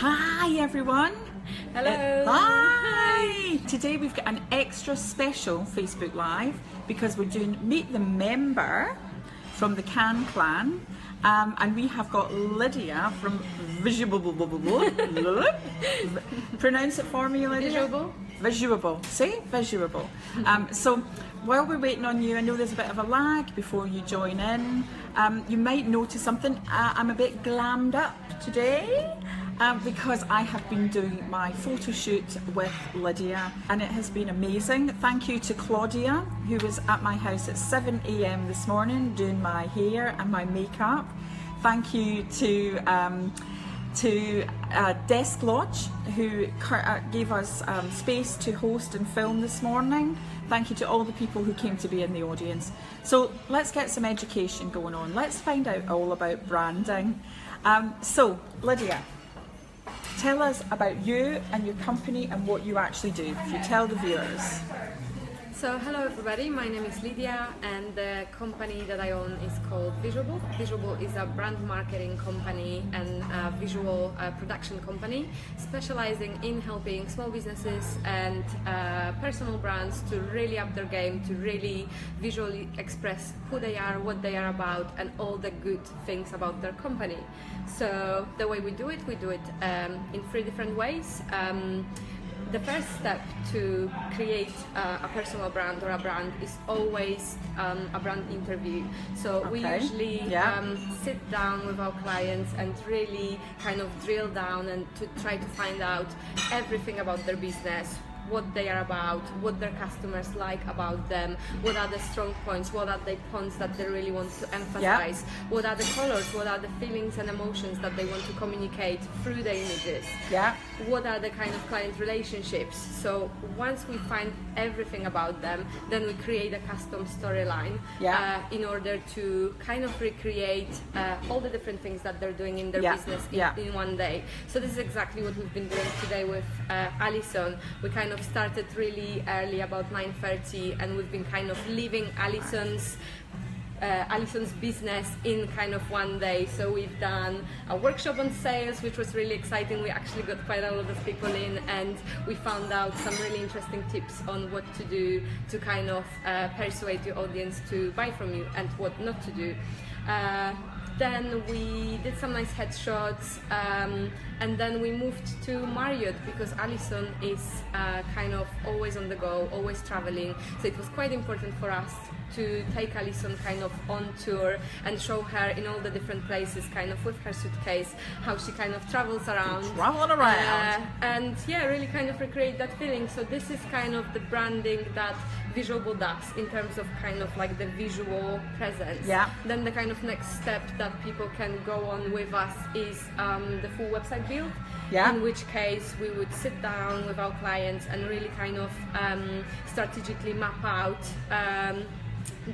Hi everyone. Hello. Hi. Today we've got an extra special Facebook Live because we're doing Meet the Member from the Can Clan. And we have got Lidia from Visuable. Pronounce it for me, Lidia. Visuable. Visuable. Say Visuable. So while we're waiting on you, I know there's a bit of a lag before you join in. You might notice something. I'm a bit glammed up today. Because I have been doing my photo shoot with Lidia and it has been amazing. Thank you to Claudia, who was at my house at 7 AM this morning doing my hair and my makeup. Thank you to Desk Lodge, who gave us space to host and film this morning. Thank you to all the people who came to be in the audience. So let's get some education going on. Let's find out all about branding. So Lidia, tell us about you and your company and what you actually do. If you tell the viewers. So hello everybody, my name is Lidia and the company that I own is called Visuable. Visuable is a brand marketing company and a visual production company specializing in helping small businesses and personal brands to really up their game, to really visually express who they are, what they are about and all the good things about their company. So the way we do it in 3 different ways. The first step to create a personal brand or a brand is always a brand interview. So we usually sit down with our clients and really kind of drill down and to try to find out everything about their business, what they are about, what their customers like about them, what are the strong points, what are the points that they really want to emphasize, what are the colors, what are the feelings and emotions that they want to communicate through the images, what are the kind of client relationships. So once we find everything about them, then we create a custom storyline in order to kind of recreate all the different things that they're doing in their business in one day. So this is exactly what we've been doing today with Alison. We kind of started really early, about 9:30, and we've been kind of leaving Alison's business in kind of one day. So we've done a workshop on sales, which was really exciting. We actually got quite a lot of people in and we found out some really interesting tips on what to do to kind of persuade your audience to buy from you and what not to do. Then we did some nice headshots and then we moved to Marriott because Alison is kind of always on the go, always traveling. So it was quite important for us to take Alison kind of on tour and show her in all the different places, kind of with her suitcase, how she kind of travels around. Traveling around. And yeah, really kind of recreate that feeling. So this is kind of the branding that Visuable does in terms of kind of like the visual presence. Then the kind of next step that people can go on with us is the full website build. In which case we would sit down with our clients and really kind of strategically map out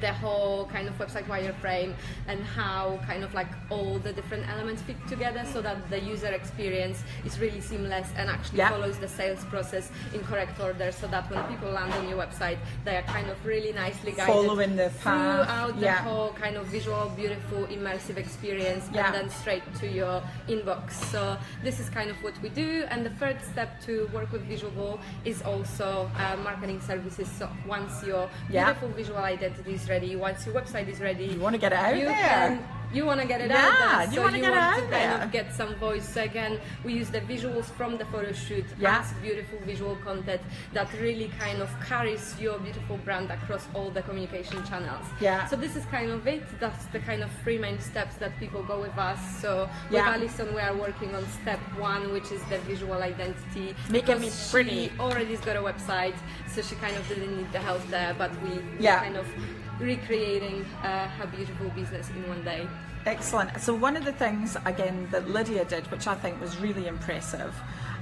the whole kind of website wireframe and how kind of like all the different elements fit together so that the user experience is really seamless and actually follows the sales process in correct order, so that when people land on your website they are kind of really nicely guided following the path throughout the whole kind of visual, beautiful, immersive experience and then straight to your inbox. So this is kind of what we do. And the third step to work with Visuable is also marketing services. So once your beautiful visual identity is ready, once your website is ready, you want to get it out there. You want to get it out there, so you want to kind there. of get some voice. So again, we use the visuals from the photo shoot as beautiful visual content that really kind of carries your beautiful brand across all the communication channels. So this is kind of it. That's the kind of 3 main steps that people go with us. So with Alison, we are working on step 1, which is the visual identity. Making me pretty. She already's got a website, so she kind of didn't need the help there, but we kind of recreating her beautiful business in one day. Excellent. So one of the things again that Lidia did, which I think was really impressive,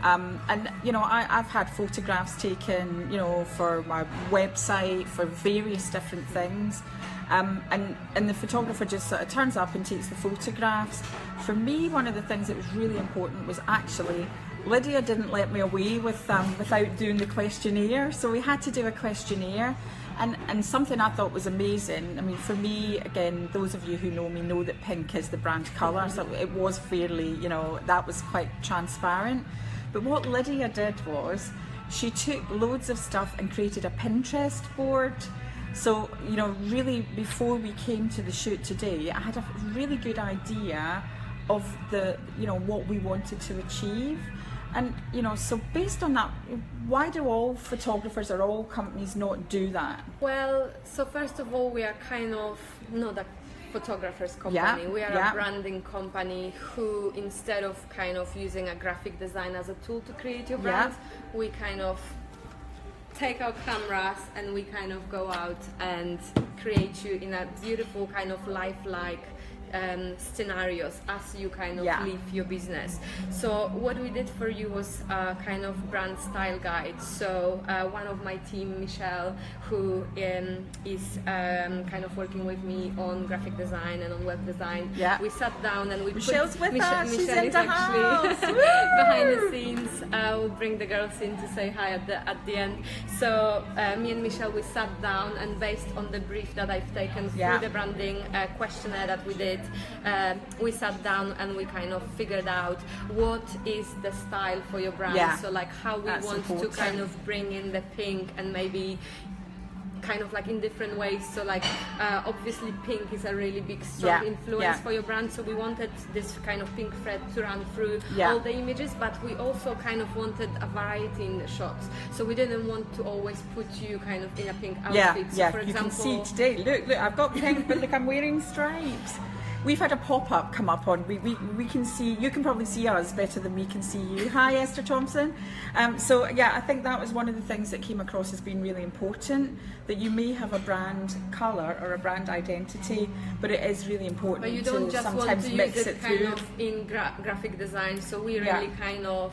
and you know, I've had photographs taken, you know, for my website, for various different things, and the photographer just sort of turns up and takes the photographs. For me, one of the things that was really important was actually Lidia didn't let me away with without doing the questionnaire. So we had to do a questionnaire, And something I thought was amazing, I mean, for me, again, those of you who know me know that pink is the brand colour, so it was fairly, you know, that was quite transparent. But what Lydia did was, she took loads of stuff and created a Pinterest board. So, you know, really before we came to the shoot today, I had a really good idea of the, you know, what we wanted to achieve. And, you know, so based on that, why do all photographers or all companies not do that? Well, so first of all, we are kind of not a photographers company. We are a branding company who, instead of kind of using a graphic design as a tool to create your brand, we kind of take our cameras and we kind of go out and create you in a beautiful kind of lifelike scenarios as you kind of live your business. So what we did for you was a kind of brand style guide. So one of my team, Michelle, who is kind of working with me on graphic design and on web design, we sat down and we Michelle's with us. She's Michelle in is the actually house. behind the scenes. We'll bring the girls in to say hi at the end. So me and Michelle, we sat down, and based on the brief that I've taken through the branding questionnaire that we did, we sat down and we kind of figured out what is the style for your brand. So like how we want to kind of bring in the pink and maybe kind of like in different ways. So like obviously pink is a really big strong influence for your brand, so we wanted this kind of pink thread to run through all the images, but we also kind of wanted a variety in the shots, so we didn't want to always put you kind of in a pink outfit. So for you example, can see today, look, I've got pink, but look, I'm wearing stripes. We've had a pop-up come up on, we can see, you can probably see us better than we can see you. Hi Esther Thompson. So yeah, I think that was one of the things that came across as being really important, that you may have a brand colour or a brand identity, but it is really important but you don't to just sometimes want to mix use it kind through. of in graphic design, so we really kind of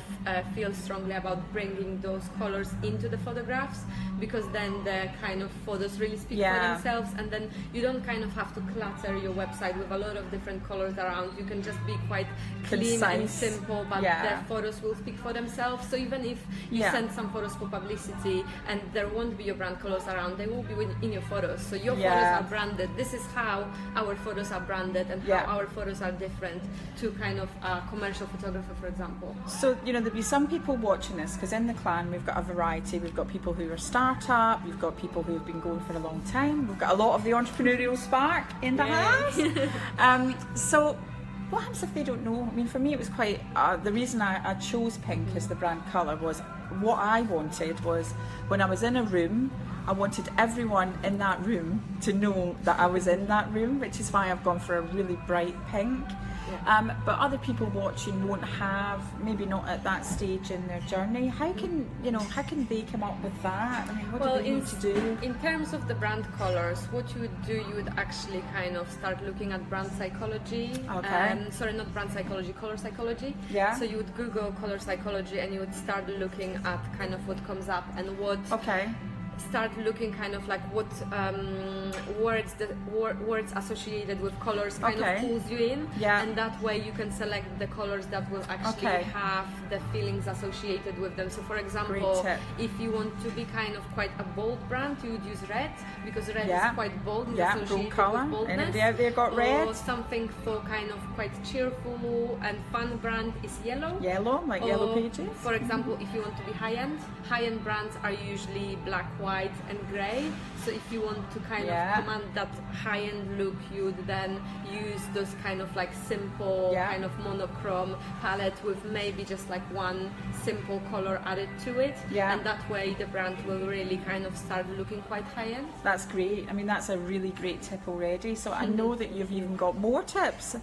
feel strongly about bringing those colours into the photographs, because then the kind of photos really speak for themselves, and then you don't kind of have to clutter your website with a lot of different colours around. You can just be quite clean and simple, but the photos will speak for themselves. So even if you send some photos for publicity and there won't be your brand colours around, they will be in your photos. So your photos are branded. This is how our photos are branded and how our photos are different to kind of a commercial photographer, for example. So, you know, there'll be some people watching this, because in the clan we've got a variety. We've got people who are startup, we've got people who have been going for a long time, we've got a lot of the entrepreneurial spark in the house. So what happens if they don't know? I mean, for me it was quite, the reason I chose pink as the brand colour was, what I wanted was, when I was in a room, I wanted everyone in that room to know that I was in that room, which is why I've gone for a really bright pink. But other people watching won't have, maybe not at that stage in their journey. How can, you know, how can they come up with that? I mean, what do they need to do? In terms of the brand colors, what you would do, you would actually kind of start looking at brand psychology. Sorry, not brand psychology, color psychology. So you would Google color psychology and you would start looking at kind of what comes up and what start looking kind of like what words associated with colors kind of pulls you in, and that way you can select the colors that will actually have the feelings associated with them. So for example, if you want to be kind of quite a bold brand, you would use red, because red is quite bold, is associated with boldness. And they got red. Or something for kind of quite cheerful and fun brand is yellow. Yellow, like Yellow Pages. For example, if you want to be high-end brands are usually black, white and grey. So if you want to kind of command that high-end look, you would then use those kind of like simple kind of monochrome palette with maybe just like one simple color added to it, and that way the brand will really kind of start looking quite high-end. That's great. I mean, that's a really great tip already. So I know that you've even got more tips.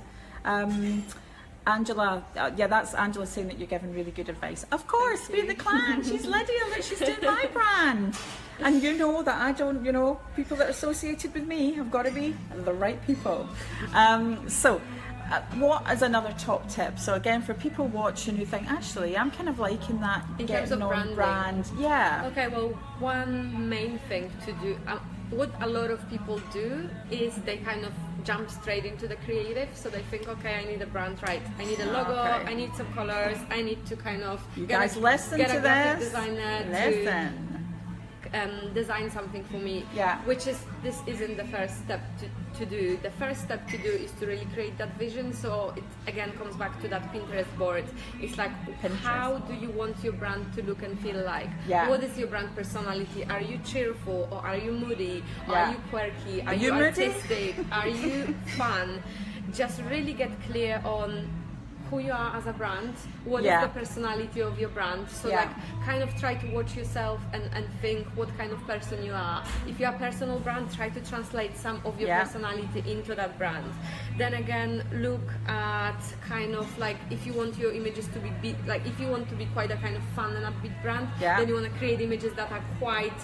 Angela, that's Angela saying that you're giving really good advice. Of course, we're the clan. She's Lydia, look, she's doing my brand. And you know that I don't, you know, people that are associated with me have got to be the right people. What is another top tip? So again, for people watching who think, actually, I'm kind of liking that in terms of brand. Okay, well, one main thing to do, what a lot of people do is they kind of jump straight into the creative. So they think, okay, I need a brand, right? I need a logo, I need some colors, I need to kind of listen get to a graphic this. designer Listen. design something for me. Yeah. This isn't the first step to do. The first step to do is to really create that vision. So it again comes back to that Pinterest board. It's like, how do you want your brand to look and feel like? Yeah. What is your brand personality? Are you cheerful or are you moody? Yeah. Are you quirky? Are you artistic? Are you fun? Just really get clear on who you are as a brand, what is the personality of your brand. So like kind of try to watch yourself and think what kind of person you are. If you are a personal brand, try to translate some of your personality into that brand. Then again, look at kind of like if you want your images to be like if you want to be quite a kind of fun and upbeat brand, then you want to create images that are quite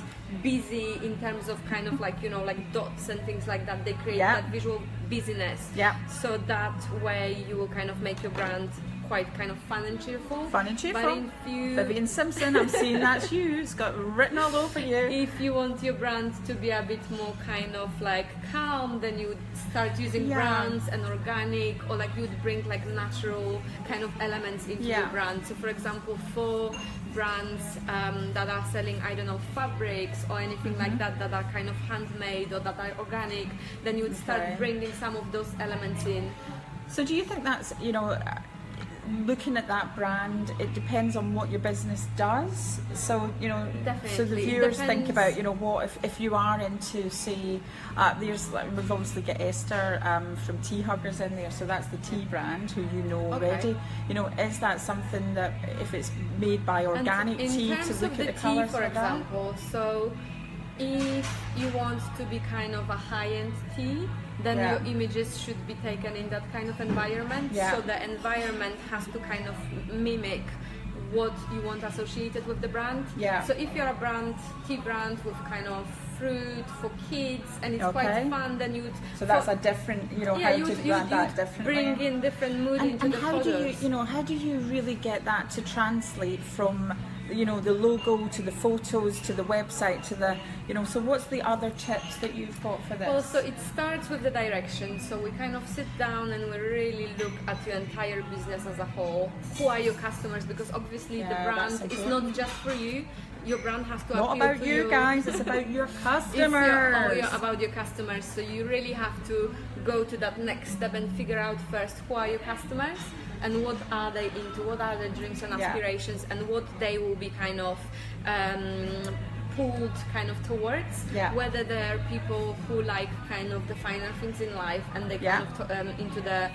busy in terms of kind of like, you know, like dots and things like that. They create that visual busyness. So that way you will kind of make your brand quite kind of fun and cheerful. Fun and cheerful. But if you... Vivian Simpson, I'm seeing that's you. It's got written all over you. If you want your brand to be a bit more kind of like calm, then you would start using brands and organic, or like you would bring like natural kind of elements into your brand. So for example, for brands that are selling, I don't know, fabrics or anything like that, that are kind of handmade or that are organic, then you would start bringing some of those elements in. So do you think that's, you know, looking at that brand, it depends on what your business does? So, you know, so the viewers think about, you know, what if you are into, say, we've obviously got Esther from Tea Huggers in there, so that's the tea brand who you know already. You know, is that something that if it's made by organic tea, to look at the colours for example, so if you want to be kind of a high-end tea, then your images should be taken in that kind of environment. So the environment has to kind of mimic what you want associated with the brand. So if you're a tea brand with kind of fruit for kids and it's quite fun, then you would... So that's a different, you know, how to brand that differently. Bring in different mood into the photos. How do you really get that to translate from, you know, the logo to the photos to the website to the, you know, so what's the other tips that you've got for this? Also, it starts with the direction. So we kind of sit down and we really look at your entire business as a whole. Who are your customers? Because obviously the brand is not just for you. Your brand has to not appeal about to you guys, it's about your customers. It's about your customers. So you really have to go to that next step and figure out first who are your customers and what are they into, what are their dreams and aspirations, and what they will be kind of pulled kind of towards. Whether they're people who like kind of the finer things in life and they kind of into the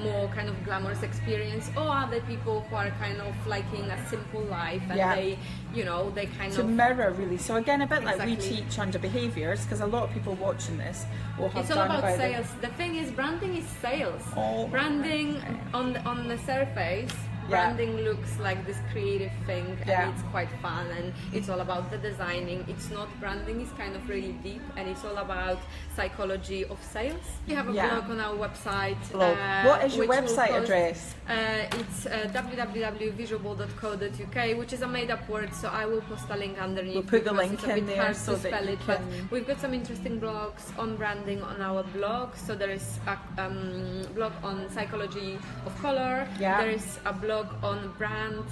more kind of glamorous experience, or are they people who are kind of liking a simple life and they, you know, they kind to of mirror really. So again, a bit like we teach under behaviours, because a lot of people watching this will have it's all about sales. The thing is, branding is sales. Branding on the surface, branding looks like this creative thing and it's quite fun and it's all about the designing. It's not, branding is kind of really deep and it's all about psychology of sales. We have a blog on our website. What is your website address? It's www.visuable.co.uk, which is a made-up word, so I will post a link underneath. We'll put the link in there so that you can... But we've got some interesting blogs on branding on our blog. So there is a blog on psychology of color. There is a blog on brand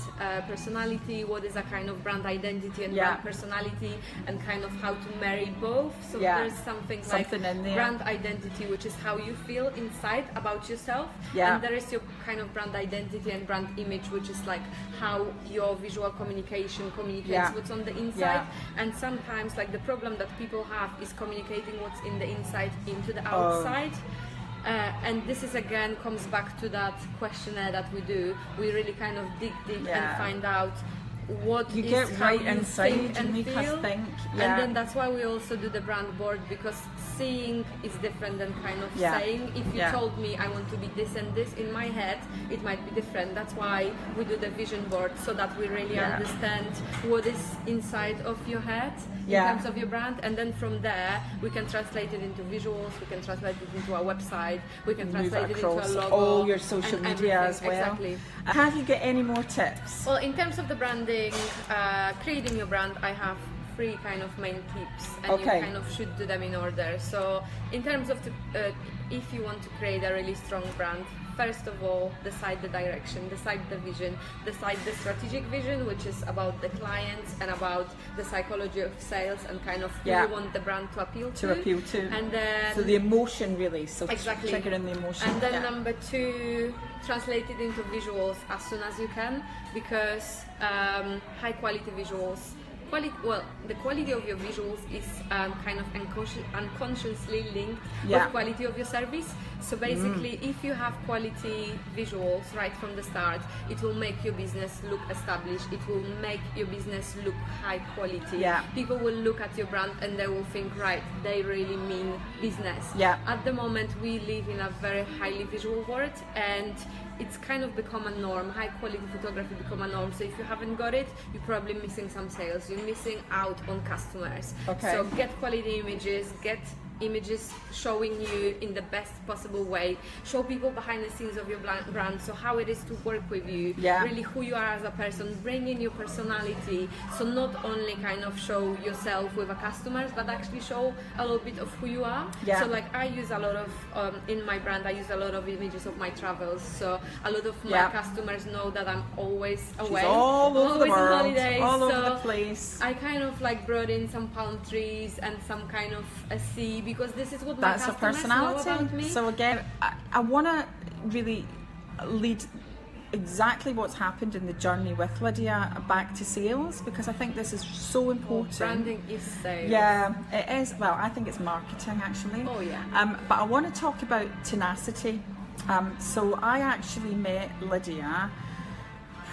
personality, what is a kind of brand identity and brand personality, and kind of how to marry both. So there's something like brand identity, which is how you feel inside about yourself, and there is your kind of brand identity and brand image, which is like how your visual communication communicates what's on the inside. And sometimes like the problem that people have is communicating what's in the inside into the outside. And this is again comes back to that questionnaire that we do. We really kind of dig deep and find out what you is get how right you inside think and make us think. And then that's why we also do the brand board, because seeing is different than kind of saying. If you told me I want to be this and this in my head, it might be different. That's why we do the vision board, so that we really understand what is inside of your head in terms of your brand, and then from there we can translate it into visuals, we can translate it into our website, we can translate it into a logo, all your social media as well. Exactly. Have you got any more tips? Well, in terms of the branding, creating your brand, I have 3 kind of main tips, and you kind of should do them in order. So in terms of if you want to create a really strong brand, first of all, decide the direction, decide the vision, decide the strategic vision, which is about the clients and about the psychology of sales and kind of who you want the brand to appeal to. And then, so the emotion really, so exactly, triggering the emotion. And then number two, translate it into visuals as soon as you can, because high quality visuals, the quality of your visuals is kind of unconsciously linked with quality of your service. So basically, if you have quality visuals right from the start, it will make your business look established. It will make your business look high quality. People will look at your brand and they will think, right, they really mean business. At the moment, we live in a very highly visual world, and it's kind of become a norm. High quality photography become a norm. So if you haven't got it, you're probably missing some sales. You're missing out on customers. So get quality images, get images showing you in the best possible way, show people behind the scenes of your brand, so how it is to work with you, really who you are as a person, bring in your personality, so not only kind of show yourself with the customers, but actually show a little bit of who you are. So like I use a lot of in my brand, I use a lot of images of my travels, so a lot of my customers know that I'm always away. She's all over the world, on holidays, all over the place. I kind of like brought in some palm trees and some kind of a sea, because this is what my customers know about me. So again, I want to really lead exactly what's happened in the journey with Lydia back to sales, because I think this is so important. Branding is sales. Yeah, it is. Well, I think it's marketing actually. But I want to talk about tenacity. So I actually met Lydia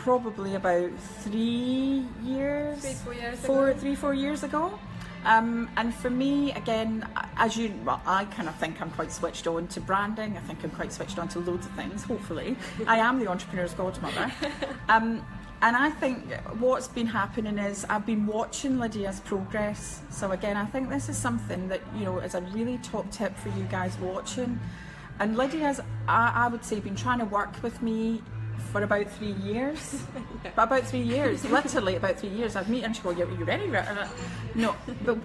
probably about 3 years, 3-4 years ago. And for me, again, I kind of think I'm quite switched on to branding. I think I'm quite switched on to loads of things, hopefully. I am the entrepreneur's godmother. And I think what's been happening is I've been watching Lydia's progress. So again, I think this is something that, you know, is a really top tip for you guys watching. And Lydia's, I would say, been trying to work with me for about 3 years. But about 3 years, literally about 3 years. I'd meet her and she'd go, you ready? No, but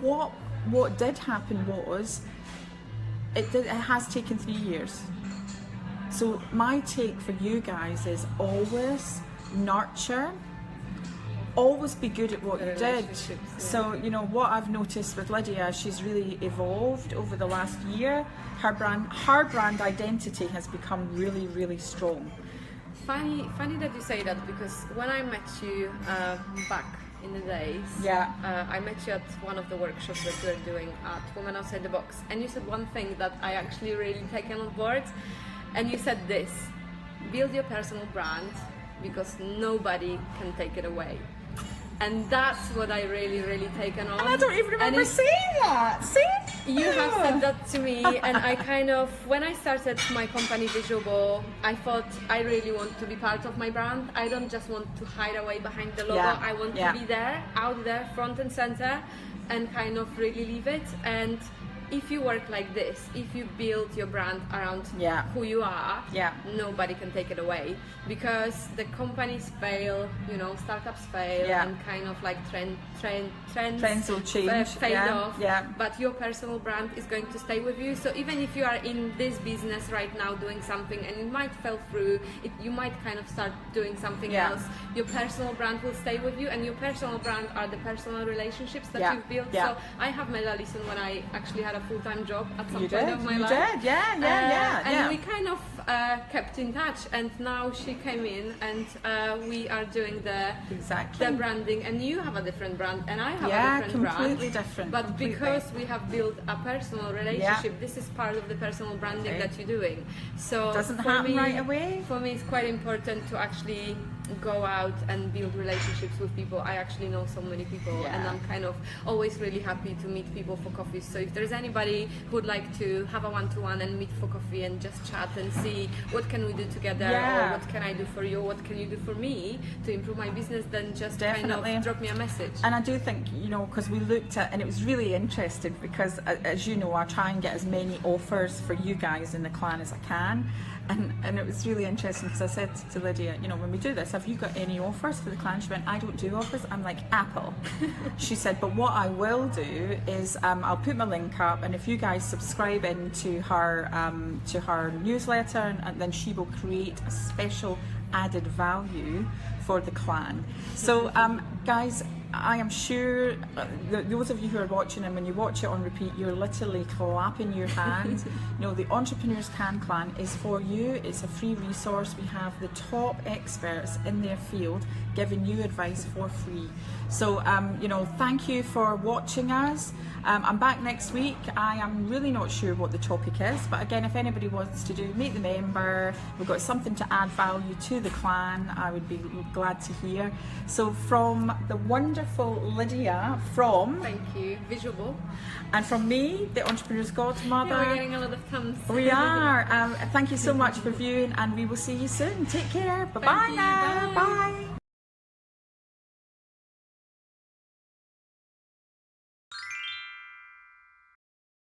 what did happen was, it has taken 3 years. So my take for you guys is always nurture, always be good at what you did. So, you know, what I've noticed with Lydia, she's really evolved over the last year. Her brand identity has become really, really strong. Funny that you say that, because when I met you back in the days, I met you at one of the workshops that we were doing at Women Outside the Box, and you said one thing that I actually really taken on board, and you said this: build your personal brand, because nobody can take it away. And that's what I really, really taken on. And I don't even remember saying that. See? You have said that to me, and I kind of, when I started my company Visuable, I thought I really want to be part of my brand. I don't just want to hide away behind the logo. I want to be there, out there, front and center, and kind of really leave it. And if you work like this, if you build your brand around who you are, nobody can take it away. Because the companies fail, you know, startups fail, and kind of like trends will change, fade off. But your personal brand is going to stay with you. So even if you are in this business right now doing something and it might fall through, you might kind of start doing something else, your personal brand will stay with you, and your personal brand are the personal relationships that you've built. So I have met Alison when I actually had a full-time job at some point of my life. And we kind of kept in touch, and now she came in, and we are doing the branding, and you have a different brand and I have a different brand. Completely different. But because we have built a personal relationship, this is part of the personal branding that you're doing. So doesn't happen right away. For me, it's quite important to actually go out and build relationships with people. I actually know so many people, and I'm kind of always really happy to meet people for coffee. So if there's anybody who would like to have a one-to-one and meet for coffee and just chat and see what can we do together, or what can I do for you, what can you do for me to improve my business, then just kind of drop me a message. And I do think, you know, because we looked at, and it was really interesting, because as you know, I try and get as many offers for you guys in the clan as I can. And and it was really interesting because I said to Lydia, you know, when we do this, have you got any offers for the clan? She went, I don't do offers. I'm like, Apple. She said, but what I will do is I'll put my link up, and if you guys subscribe into her newsletter, and then she will create a special added value for the clan. So guys, I am sure those of you who are watching, and when you watch it on repeat, you're literally clapping your hands. You know, the Entrepreneurs Can Clan is for you. It's a free resource. We have the top experts in their field giving you advice for free. So you know, thank you for watching us. I'm back next week. I am really not sure what the topic is, but again, if anybody wants to do Meet the Member, we've got something to add value to the clan, I would be glad to hear. So from the wonderful Lydia from... Thank you, Visuable. And from me, the Entrepreneur's Godmother. Yeah, we're getting a lot of thumbs. We are. Thank you so much for viewing, and we will see you soon. Take care. Bye-bye now. Bye. Bye.